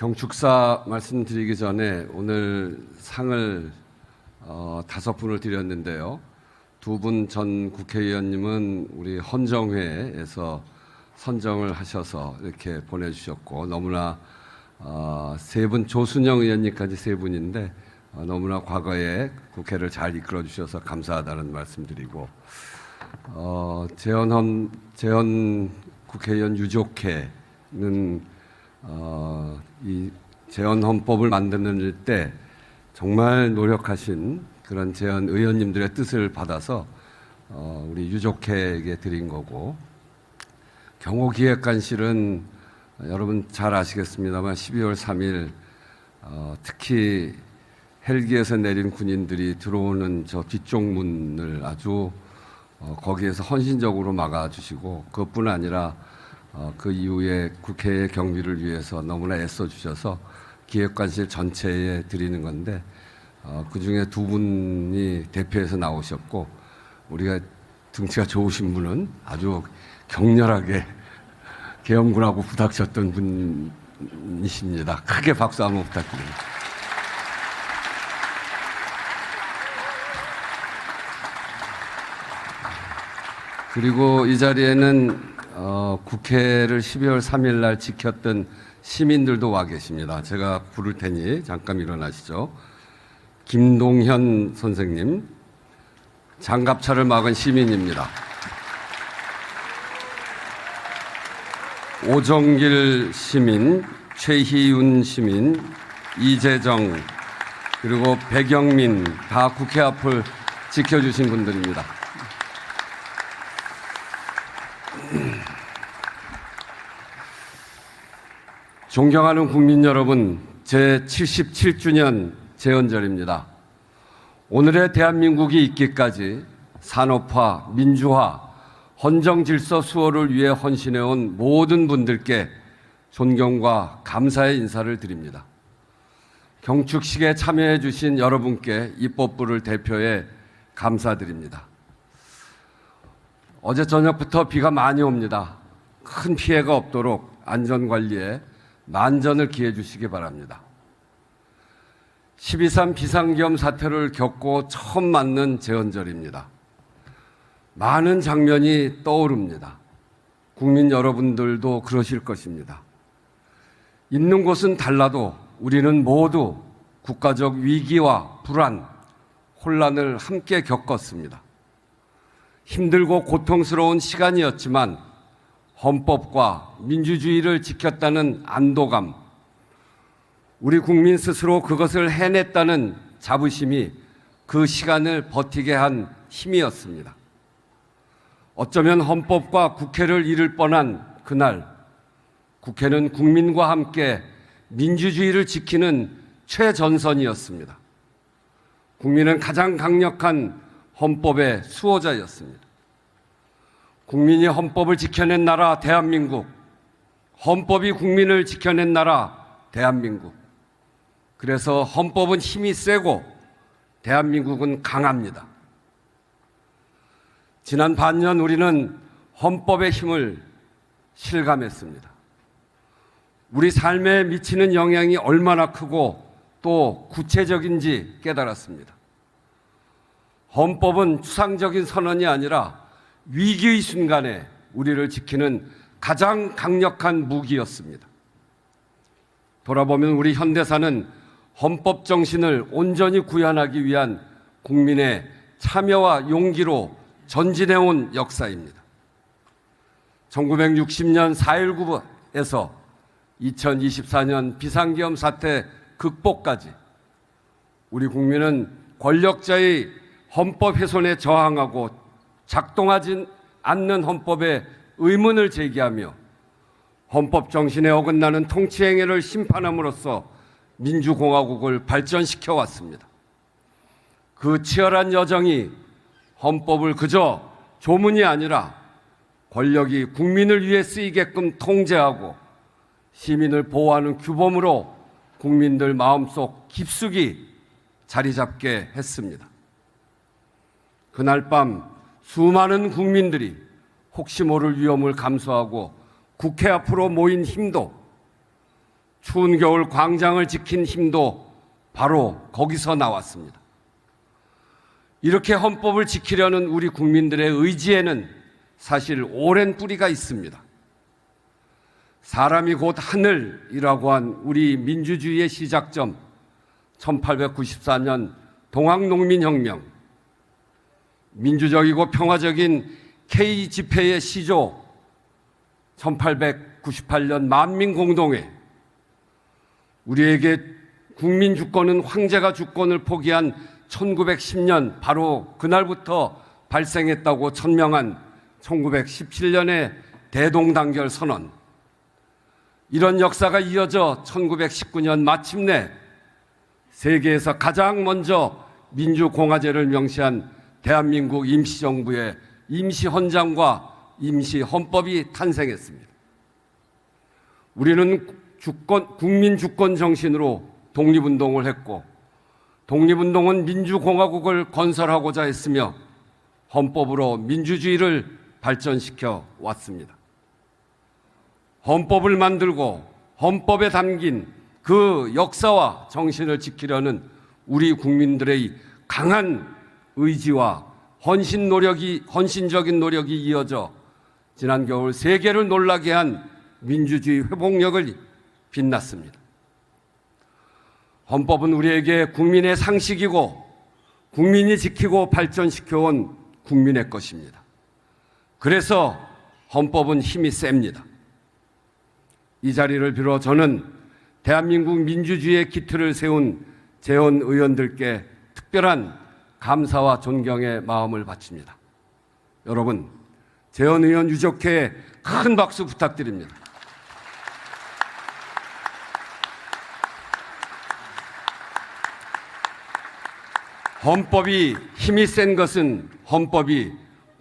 경축사 말씀드리기 전에 오늘 상을 5분을 드렸는데요. 2분 전 국회의원님은 우리 헌정회에서 선정을 하셔서 이렇게 보내주셨고, 너무나 3분, 조순영 의원님까지 3분인데 너무나 과거에 국회를 잘 이끌어 주셔서 감사하다는 말씀드리고, 재헌 국회의원 유족회는 이 재헌 헌법을 만드는 때 정말 노력하신 그런 재헌 의원님들의 뜻을 받아서 우리 유족회에게 드린 거고, 경호기획관실은 여러분 잘 아시겠습니다만 12월 3일 특히 헬기에서 내린 군인들이 들어오는 저 뒤쪽 문을 아주 거기에서 헌신적으로 막아주시고, 그것뿐 아니라 그 이후에 국회의 경비를 위해서 너무나 애써주셔서 기획관실 전체에 드리는 건데, 그중에 2분이 대표해서 나오셨고, 우리가 등치가 좋으신 분은 아주 격렬하게 계엄군하고 부닥쳤던 분이십니다. 크게 박수 한번 부탁드립니다. 그리고 이 자리에는 국회를 12월 3일 날 지켰던 시민들도 와 계십니다. 제가 부를 테니 잠깐 일어나시죠. 김동현 선생님, 장갑차를 막은 시민입니다. 오정길 시민, 최희윤 시민, 이재정, 그리고 백영민, 다 국회 앞을 지켜주신 분들입니다. 존경하는 국민 여러분, 제77주년 재헌절입니다. 오늘의 대한민국이 있기까지 산업화, 민주화, 헌정질서 수호를 위해 헌신해온 모든 분들께 존경과 감사의 인사를 드립니다. 경축식에 참여해 주신 여러분께 입법부를 대표해 감사드립니다. 어제 저녁부터 비가 많이 옵니다. 큰 피해가 없도록 안전관리에 만전을 기해 주시기 바랍니다. 12.3 비상계엄 사태를 겪고 처음 맞는 재헌절입니다. 많은 장면이 떠오릅니다. 국민 여러분들도 그러실 것입니다. 있는 곳은 달라도 우리는 모두 국가적 위기와 불안, 혼란을 함께 겪었습니다. 힘들고 고통스러운 시간이었지만 헌법과 민주주의를 지켰다는 안도감, 우리 국민 스스로 그것을 해냈다는 자부심이 그 시간을 버티게 한 힘이었습니다. 어쩌면 헌법과 국회를 잃을 뻔한 그날, 국회는 국민과 함께 민주주의를 지키는 최전선이었습니다. 국민은 가장 강력한 헌법의 수호자였습니다. 국민이 헌법을 지켜낸 나라 대한민국, 헌법이 국민을 지켜낸 나라 대한민국. 그래서 헌법은 힘이 세고 대한민국은 강합니다. 지난 반년 우리는 헌법의 힘을 실감했습니다. 우리 삶에 미치는 영향이 얼마나 크고 또 구체적인지 깨달았습니다. 헌법은 추상적인 선언이 아니라 위기의 순간에 우리를 지키는 가장 강력한 무기였습니다. 돌아보면 우리 현대사는 헌법 정신을 온전히 구현하기 위한 국민의 참여와 용기로 전진해온 역사입니다. 1960년 4.19에서 2024년 비상계엄 사태 극복까지 우리 국민은 권력자의 헌법 훼손에 저항하고 작동하지 않는 헌법에 의문을 제기하며 헌법 정신에 어긋나는 통치행위를 심판함으로써 민주공화국을 발전시켜 왔습니다. 그 치열한 여정이 헌법을 그저 조문이 아니라 권력이 국민을 위해 쓰이게끔 통제하고 시민을 보호하는 규범으로 국민들 마음속 깊숙이 자리 잡게 했습니다. 그날 밤 수많은 국민들이 혹시 모를 위험을 감수하고 국회 앞으로 모인 힘도 추운 겨울 광장을 지킨 힘도 바로 거기서 나왔습니다. 이렇게 헌법을 지키려는 우리 국민들의 의지에는 사실 오랜 뿌리가 있습니다. 사람이 곧 하늘이라고 한 우리 민주주의의 시작점 1894년 동학농민혁명, 민주적이고 평화적인 K집회의 시조 1898년 만민공동회, 우리에게 국민주권은 황제가 주권을 포기한 1910년 바로 그날부터 발생했다고 천명한 1917년의 대동단결 선언, 이런 역사가 이어져 1919년 마침내 세계에서 가장 먼저 민주공화제를 명시한 대한민국 임시정부의 임시헌장과 임시헌법이 탄생했습니다. 우리는 국민주권 정신으로 독립운동을 했고, 독립운동은 민주공화국을 건설하고자 했으며 헌법으로 민주주의를 발전시켜 왔습니다. 헌법을 만들고 헌법에 담긴 그 역사와 정신을 지키려는 우리 국민들의 강한 의지와 헌신적인 노력이 이어져 지난 겨울 세계를 놀라게 한 민주주의 회복력을 빛났습니다. 헌법은 우리에게 국민의 상식이고 국민이 지키고 발전시켜온 국민의 것입니다. 그래서 헌법은 힘이 셉니다. 이 자리를 빌어 저는 대한민국 민주주의의 기틀을 세운 재원 의원들께 특별한 감사와 존경의 마음을 바칩니다. 여러분, 재원 의원 유족회에 큰 박수 부탁드립니다. 헌법이 힘이 센 것은 헌법이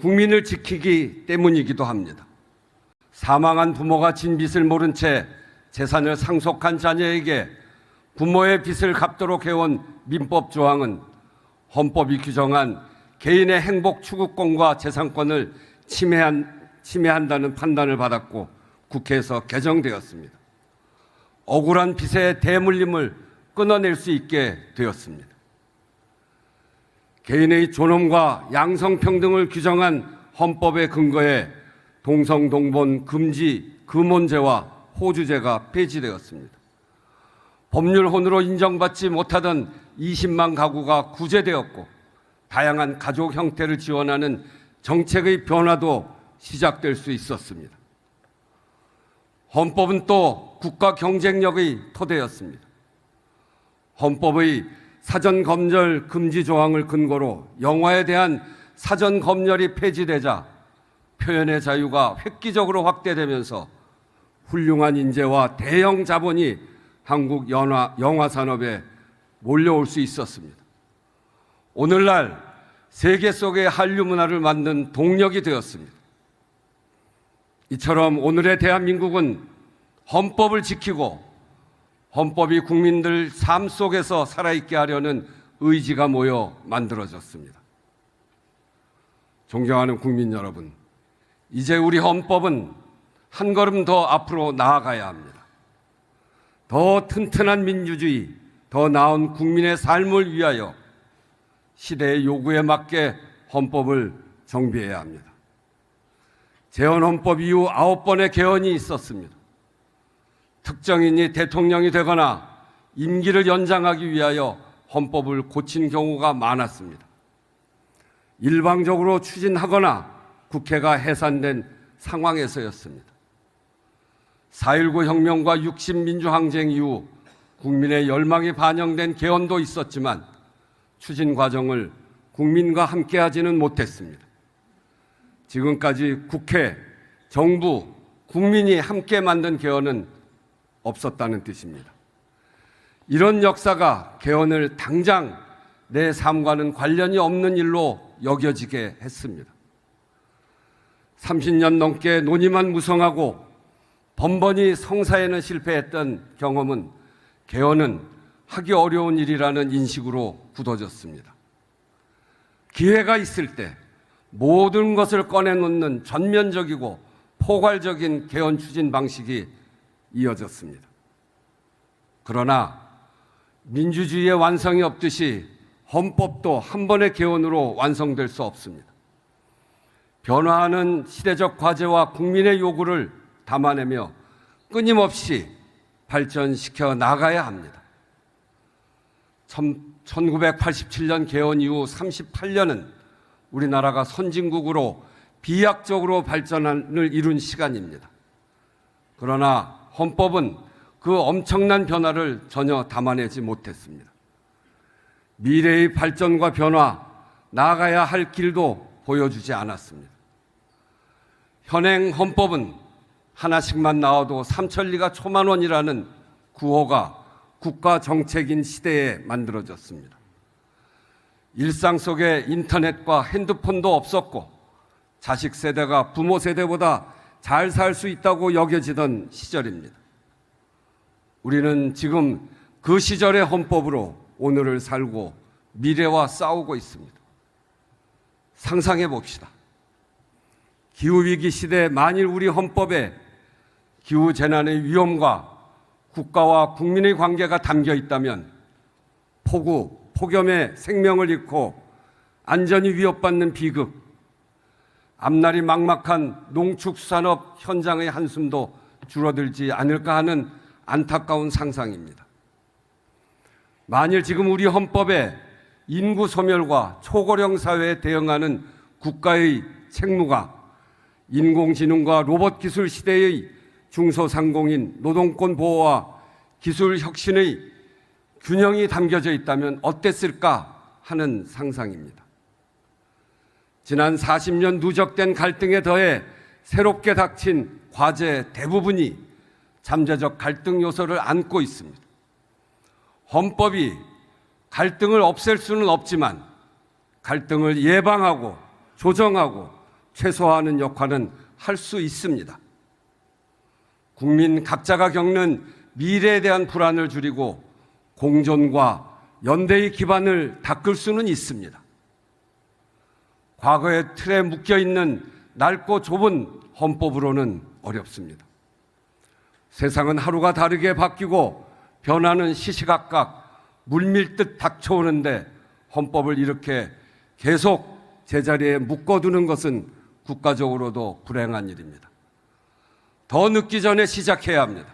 국민을 지키기 때문이기도 합니다. 사망한 부모가 진 빚을 모른 채 재산을 상속한 자녀에게 부모의 빚을 갚도록 해온 민법 조항은 헌법이 규정한 개인의 행복 추구권과 재산권을 침해한다는 판단을 받았고 국회에서 개정되었습니다. 억울한 빚의 대물림을 끊어낼 수 있게 되었습니다. 개인의 존엄과 양성평등을 규정한 헌법의 근거에 동성동본 금지 금혼제와 호주제가 폐지되었습니다. 법률혼으로 인정받지 못하던 20만 가구가 구제되었고 다양한 가족 형태를 지원하는 정책의 변화도 시작될 수 있었습니다. 헌법은 또 국가 경쟁력의 토대였습니다. 헌법의 사전 검열 금지 조항을 근거로 영화에 대한 사전 검열이 폐지되자 표현의 자유가 획기적으로 확대되면서 훌륭한 인재와 대형 자본이 한국 영화 산업에 몰려올 수 있었습니다. 오늘날 세계 속의 한류 문화를 만든 동력이 되었습니다. 이처럼 오늘의 대한민국은 헌법을 지키고 헌법이 국민들 삶 속에서 살아있게 하려는 의지가 모여 만들어졌습니다. 존경하는 국민 여러분, 이제 우리 헌법은 한 걸음 더 앞으로 나아가야 합니다. 더 튼튼한 민주주의, 더 나은 국민의 삶을 위하여 시대의 요구에 맞게 헌법을 정비해야 합니다. 재헌헌법 이후 9번의 개헌이 있었습니다. 특정인이 대통령이 되거나 임기를 연장하기 위하여 헌법을 고친 경우가 많았습니다. 일방적으로 추진하거나 국회가 해산된 상황에서였습니다. 4.19 혁명과 60 민주항쟁 이후 국민의 열망이 반영된 개헌도 있었지만 추진 과정을 국민과 함께하지는 못했습니다. 지금까지 국회, 정부, 국민이 함께 만든 개헌은 없었다는 뜻입니다. 이런 역사가 개헌을 당장 내 삶과는 관련이 없는 일로 여겨지게 했습니다. 30년 넘게 논의만 무성하고 번번이 성사에는 실패했던 경험은 개헌은 하기 어려운 일이라는 인식으로 굳어졌습니다. 기회가 있을 때 모든 것을 꺼내놓는 전면적이고 포괄적인 개헌 추진 방식이 이어졌습니다. 그러나 민주주의의 완성이 없듯이 헌법도 한 번의 개헌으로 완성될 수 없습니다. 변화하는 시대적 과제와 국민의 요구를 담아내며 끊임없이 발전시켜 나가야 합니다. 1987년 개헌 이후 38년은 우리나라가 선진국으로 비약적으로 발전을 이룬 시간입니다. 그러나 헌법은 그 엄청난 변화를 전혀 담아내지 못했습니다. 미래의 발전과 변화, 나아가야 할 길도 보여주지 않았습니다. 현행 헌법은 하나씩만 나와도 삼천리가 초만원이라는 구호가 국가 정책인 시대에 만들어졌습니다. 일상 속에 인터넷과 핸드폰도 없었고 자식 세대가 부모 세대보다 잘 살 수 있다고 여겨지던 시절입니다. 우리는 지금 그 시절의 헌법으로 오늘을 살고 미래와 싸우고 있습니다. 상상해 봅시다. 기후위기 시대에 만일 우리 헌법에 기후재난의 위험과 국가와 국민의 관계가 담겨 있다면 폭우, 폭염에 생명을 잃고 안전이 위협받는 비극, 앞날이 막막한 농축산업 현장의 한숨도 줄어들지 않을까 하는 안타까운 상상입니다. 만일 지금 우리 헌법에 인구 소멸과 초고령 사회에 대응하는 국가의 책무가 인공지능과 로봇 기술 시대의 중소상공인 노동권 보호와 기술 혁신의 균형이 담겨져 있다면 어땠을까 하는 상상입니다. 지난 40년 누적된 갈등에 더해 새롭게 닥친 과제 대부분이 잠재적 갈등 요소를 안고 있습니다. 헌법이 갈등을 없앨 수는 없지만 갈등을 예방하고 조정하고 최소화하는 역할은 할 수 있습니다. 국민 각자가 겪는 미래에 대한 불안을 줄이고 공존과 연대의 기반을 닦을 수는 있습니다. 과거의 틀에 묶여있는 넓고 좁은 헌법으로는 어렵습니다. 세상은 하루가 다르게 바뀌고 변화는 시시각각 물밀듯 닥쳐오는데 헌법을 이렇게 계속 제자리에 묶어두는 것은 국가적으로도 불행한 일입니다. 더 늦기 전에 시작해야 합니다.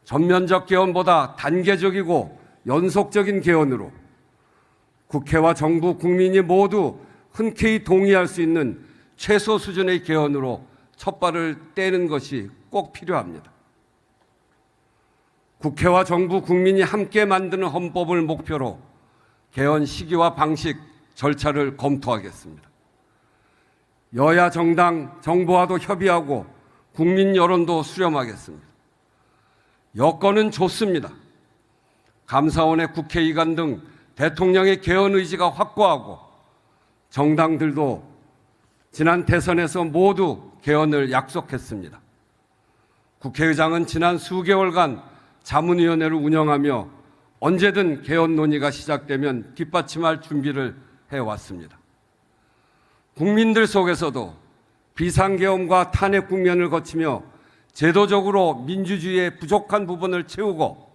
전면적 개헌보다 단계적이고 연속적인 개헌으로 국회와 정부, 국민이 모두 흔쾌히 동의할 수 있는 최소 수준의 개헌으로 첫발을 떼는 것이 꼭 필요합니다. 국회와 정부, 국민이 함께 만드는 헌법을 목표로 개헌 시기와 방식, 절차를 검토하겠습니다. 여야 정당, 정부와도 협의하고 국민 여론도 수렴하겠습니다. 여건은 좋습니다. 감사원의 국회의관 등 대통령의 개헌 의지가 확고하고 정당들도 지난 대선에서 모두 개헌을 약속했습니다. 국회의장은 지난 수개월간 자문위원회를 운영하며 언제든 개헌 논의가 시작되면 뒷받침할 준비를 해왔습니다. 국민들 속에서도 비상계엄과 탄핵 국면을 거치며 제도적으로 민주주의의 부족한 부분을 채우고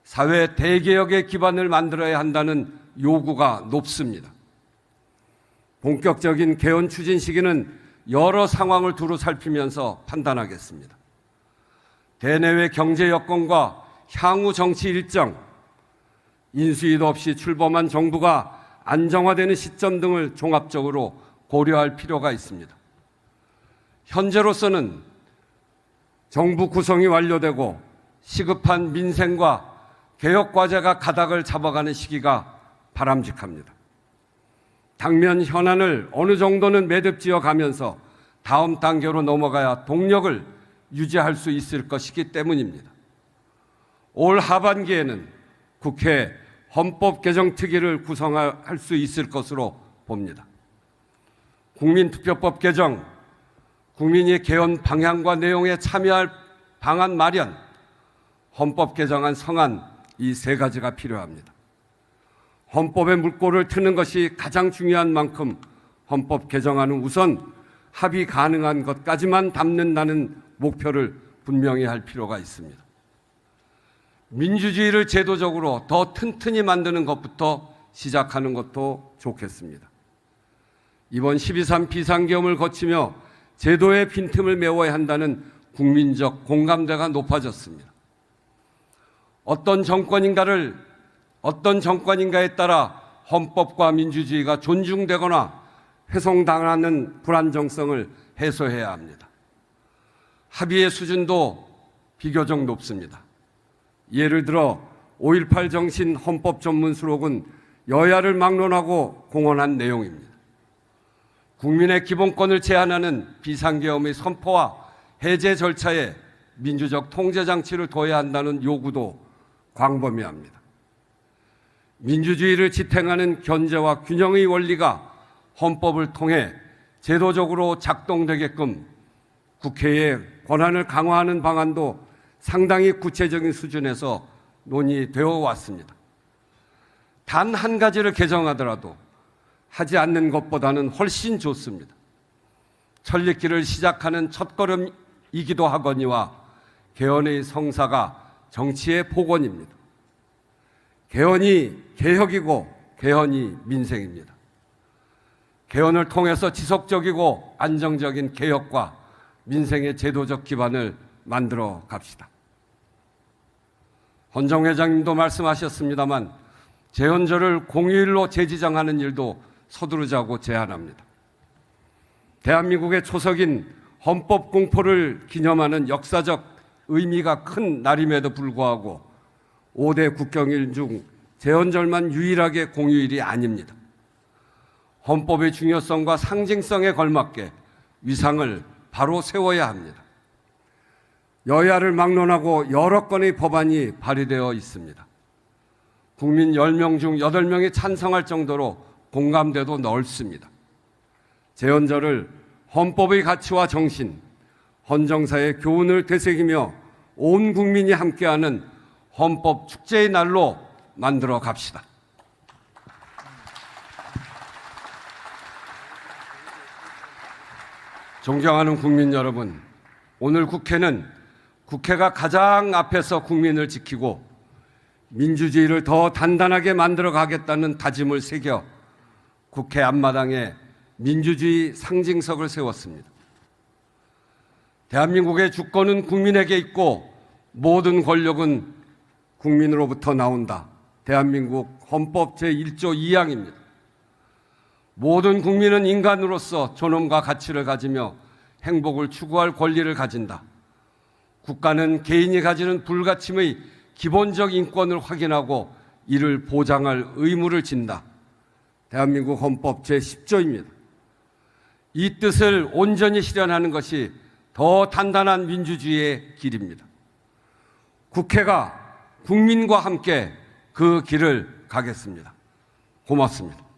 사회 대개혁의 기반을 만들어야 한다는 요구가 높습니다. 본격적인 개헌 추진 시기는 여러 상황을 두루 살피면서 판단하겠습니다. 대내외 경제 여건과 향후 정치 일정, 인수위도 없이 출범한 정부가 안정화되는 시점 등을 종합적으로 고려할 필요가 있습니다. 현재로서는 정부 구성이 완료되고 시급한 민생과 개혁 과제가 가닥을 잡아가는 시기가 바람직합니다. 당면 현안을 어느 정도는 매듭지어 가면서 다음 단계로 넘어가야 동력을 유지할 수 있을 것이기 때문입니다. 올 하반기에는 국회 헌법 개정 특위를 구성할 수 있을 것으로 봅니다. 국민투표법 개정, 국민이 개헌 방향과 내용에 참여할 방안 마련, 헌법 개정안 성안, 이 세 가지가 필요합니다. 헌법의 물꼬를 트는 것이 가장 중요한 만큼 헌법 개정안은 우선 합의 가능한 것까지만 담는다는 목표를 분명히 할 필요가 있습니다. 민주주의를 제도적으로 더 튼튼히 만드는 것부터 시작하는 것도 좋겠습니다. 이번 12.3 비상계엄을 거치며 제도의 빈틈을 메워야 한다는 국민적 공감대가 높아졌습니다. 어떤 정권인가에 따라 헌법과 민주주의가 존중되거나 훼손당하는 불안정성을 해소해야 합니다. 합의의 수준도 비교적 높습니다. 예를 들어 5.18 정신 헌법 전문 수록은 여야를 막론하고 공언한 내용입니다. 국민의 기본권을 제한하는 비상계엄의 선포와 해제 절차에 민주적 통제 장치를 둬야 한다는 요구도 광범위합니다. 민주주의를 지탱하는 견제와 균형의 원리가 헌법을 통해 제도적으로 작동되게끔 국회의 권한을 강화하는 방안도 상당히 구체적인 수준에서 논의되어 왔습니다. 단 한 가지를 개정하더라도 하지 않는 것보다는 훨씬 좋습니다. 천리길을 시작하는 첫걸음이기도 하거니와 개헌의 성사가 정치의 복원입니다. 개헌이 개혁이고 개헌이 민생입니다. 개헌을 통해서 지속적이고 안정적인 개혁과 민생의 제도적 기반을 만들어 갑시다. 헌정 회장님도 말씀하셨습니다만 제헌절을 공휴일로 재지정하는 일도 서두르자고 제안합니다. 대한민국의 초석인 헌법 공포를 기념하는 역사적 의미가 큰 날임에도 불구하고 5대 국경일 중 제헌절만 유일하게 공휴일이 아닙니다. 헌법의 중요성과 상징성에 걸맞게 위상을 바로 세워야 합니다. 여야를 막론하고 여러 건의 법안이 발의되어 있습니다. 국민 10명 중 8명이 찬성할 정도로 공감대도 넓습니다. 제헌절을 헌법의 가치와 정신, 헌정사의 교훈을 되새기며 온 국민이 함께하는 헌법 축제의 날로 만들어 갑시다. 존경하는 국민 여러분, 오늘 국회가 가장 앞에서 국민을 지키고 민주주의를 더 단단하게 만들어 가겠다는 다짐을 새겨 국회 앞마당에 민주주의 상징석을 세웠습니다. 대한민국의 주권은 국민에게 있고 모든 권력은 국민으로부터 나온다. 대한민국 헌법 제1조 2항입니다. 모든 국민은 인간으로서 존엄과 가치를 가지며 행복을 추구할 권리를 가진다. 국가는 개인이 가지는 불가침의 기본적 인권을 확인하고 이를 보장할 의무를 진다. 대한민국 헌법 제10조입니다. 이 뜻을 온전히 실현하는 것이 더 단단한 민주주의의 길입니다. 국회가 국민과 함께 그 길을 가겠습니다. 고맙습니다.